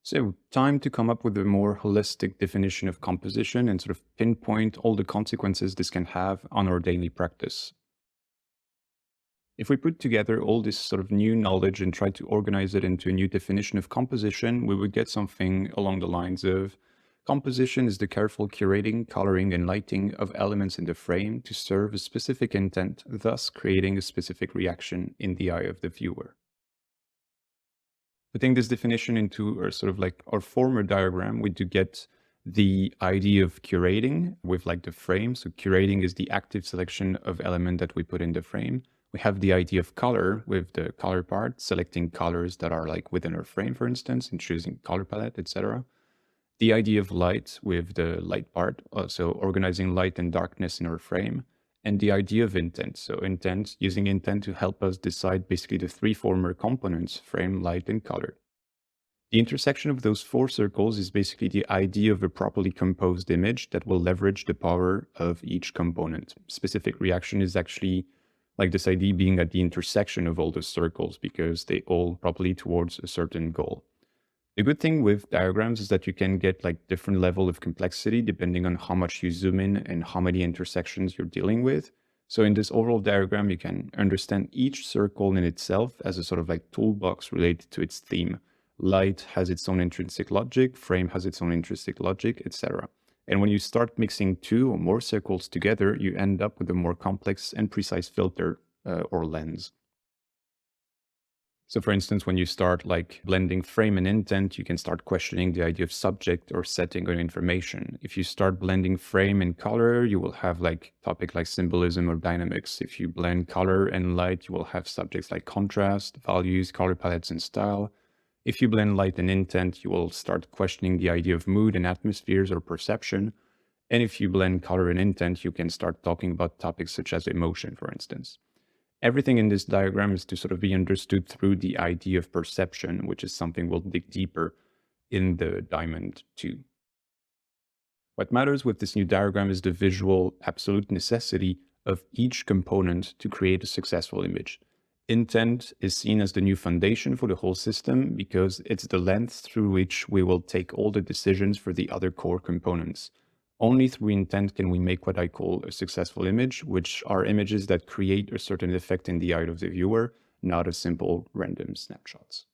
So, time to come up with a more holistic definition of composition and sort of pinpoint all the consequences this can have on our daily practice. If we put together all this sort of new knowledge and try to organize it into a new definition of composition, we would get something along the lines of composition is the careful curating, coloring, and lighting of elements in the frame to serve a specific intent, thus creating a specific reaction in the eye of the viewer. Putting this definition into our sort of like our former diagram, we do get the idea of curating with like the frame. So curating is the active selection of element that we put in the frame. We have the idea of color with the color part, selecting colors that are like within our frame, for instance, and choosing color palette, etc. The idea of light with the light part, so organizing light and darkness in our frame, and the idea of intent. So intent, using intent to help us decide basically the three former components, frame, light, and color. The intersection of those four circles is basically the idea of a properly composed image that will leverage the power of each component. Specific reaction is actually like this idea being at the intersection of all the circles because they all properly towards a certain goal. The good thing with diagrams is that you can get like different level of complexity depending on how much you zoom in and how many intersections you're dealing with. So in this overall diagram, you can understand each circle in itself as a sort of like toolbox related to its theme. Light has its own intrinsic logic, frame has its own intrinsic logic, etc. And when you start mixing two or more circles together, you end up with a more complex and precise filter or lens. So for instance, when you start like blending frame and intent, you can start questioning the idea of subject or setting or information. If you start blending frame and color, you will have like topic like symbolism or dynamics. If you blend color and light, you will have subjects like contrast, values, color palettes, and style. If you blend light and intent, you will start questioning the idea of mood and atmospheres or perception. And if you blend color and intent, you can start talking about topics such as emotion, for instance. Everything in this diagram is to sort of be understood through the idea of perception, which is something we'll dig deeper in the diamond 2. What matters with this new diagram is the visual absolute necessity of each component to create a successful image. Intent is seen as the new foundation for the whole system because it's the lens through which we will take all the decisions for the other core components. Only through intent can we make what I call a successful image, which are images that create a certain effect in the eye of the viewer, not a simple random snapshots.